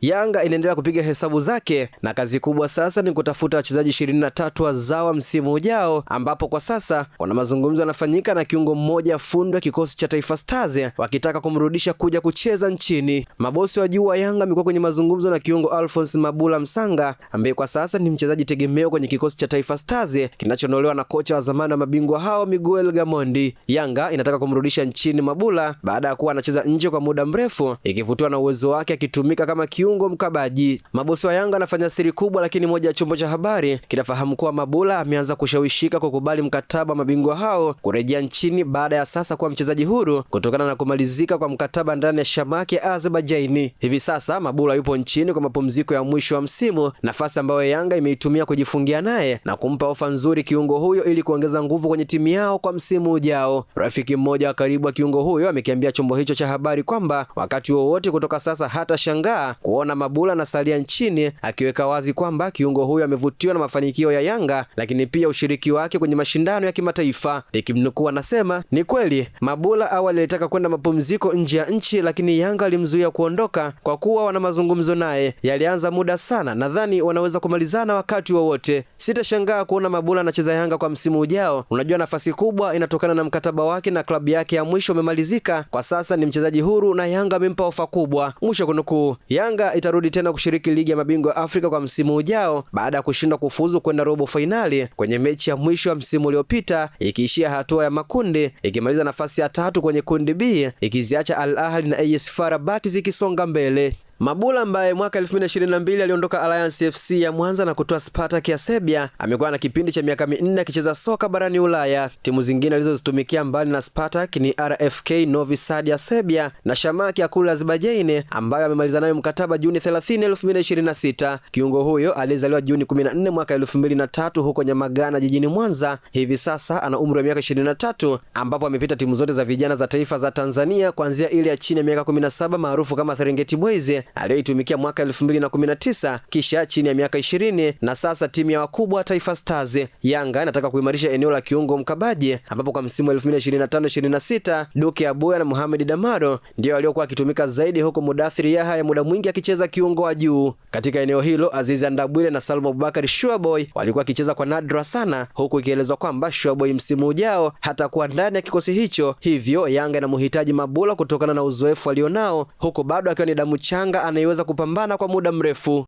Yanga inaendelea kupiga hesabu zake na kazi kubwa sasa ni kutafuta wachezaji 23 wazawa msimu ujao, ambapo kwa sasa kuna mazungumzo yanafanyika na kiungo mmoja fundi wa kikosi cha Taifa Stars wakitaka kumrudisha kuja kucheza nchini. Mabosi wa juu wa Yanga wamekuwa kwenye mazungumzo na kiungo Alphonse Mabula Msanga ambaye kwa sasa ni mchezaji tegemeo kwenye kikosi cha Taifa Stars kinachonolewa na kocha wa zamani wa mabingwa hao Miguel Gamondi. Yanga inataka kumrudisha nchini Mabula baada ya kuwa anacheza nje kwa muda mrefu, ikivutiwa na uwezo wake akitumika kama kiungo mkabaji. Mabosi wa Yanga anafanya siri kubwa, lakini moja ya chombo cha habari kinafahamu kuwa Mabula ameanza kushawishika kukubali mkataba wa mabingwa hao kurejea nchini baada ya sasa kuwa mchezaji huru kutokana na kumalizika kwa mkataba ndani ya Shamak ya Azerbaijan. Hivi sasa Mabula yupo nchini kwa mapumziko ya mwisho wa msimu, nafasi ambayo Yanga imeitumia kujifungia naye na kumpa ofa nzuri kiungo huyo ili kuongeza nguvu kwenye timu yao kwa msimu ujao. Rafiki mmoja wa karibu wa kiungo huyo amekiambia chombo hicho cha habari kwamba wakati wowote kutoka sasa hata shangaa kuona Mabula anasalia nchini, akiweka wazi kwamba kiungo huyo amevutiwa na mafanikio ya Yanga lakini pia ushiriki wake kwenye mashindano ya kimataifa. Ikimnukuu anasema, ni kweli Mabula awali alitaka kwenda mapumziko nje ya nchi, lakini Yanga alimzuia kuondoka kwa kuwa wana mazungumzo naye. Yalianza muda sana, nadhani wanaweza kumalizana wakati wowote. Sitashangaa kuona Mabula anacheza Yanga kwa msimu ujao. Unajua, nafasi kubwa inatokana na mkataba wake na klabu yake ya mwisho umemalizika. Kwa sasa ni mchezaji huru na Yanga amempa ofa kubwa. Mwisho kunukuu. Yanga itarudi tena kushiriki ligi ya mabingwa Afrika kwa msimu ujao baada ya kushindwa kufuzu kwenda robo finali kwenye mechi ya mwisho wa msimu uliopita, ikiishia hatua ya makundi, ikimaliza nafasi ya 3 kwenye kundi B, ikiziacha Al Ahly na AS FAR Rabat zikisonga mbele. Mabula ambaye mwaka 2022 aliondoka Alliance FC ya Mwanza na kutoa Spartak ya Serbia amekuwa na kipindi cha miaka 4 akicheza soka barani Ulaya. Timu zingine alizozitumikia mbali na Spartak ni RFK Novi Sad ya Serbia na Shamak ya kule Azerbaijan ambayo amemaliza nayo mkataba Juni 30, 2026. Kiungo huyo alizaliwa Juni 14 mwaka 2003 huko Nyamagana jijini Mwanza. Hivi sasa ana umri wa miaka 23 ambapo amepita timu zote za vijana za taifa za Tanzania kuanzia ile ya chini ya miaka 17 maarufu kama Serengeti Boys aliyoitumikia mwaka 2019, kisha chini ya miaka 20 na sasa timu ya wakubwa Taifa Stars. Yanga inataka kuimarisha eneo la kiungo mkabaji ambapo kwa msimu 2025-26 Duke Abuya na Mohamed Damaro ndio waliokuwa akitumika zaidi, huko Mudathiri Yahya muda mwingi akicheza kiungo wa juu. Katika eneo hilo Aziz Ndabwile na Salmo Abubakar Shuaboy walikuwa akicheza kwa nadra sana, huku ikielezwa kwamba Shuaboy msimu ujao hatakuwa ndani ya kikosi hicho. Hivyo Yanga inamhitaji Mabula kutokana na uzoefu alionao, huku bado akiwa ni damu changa anayeweza kupambana kwa muda mrefu.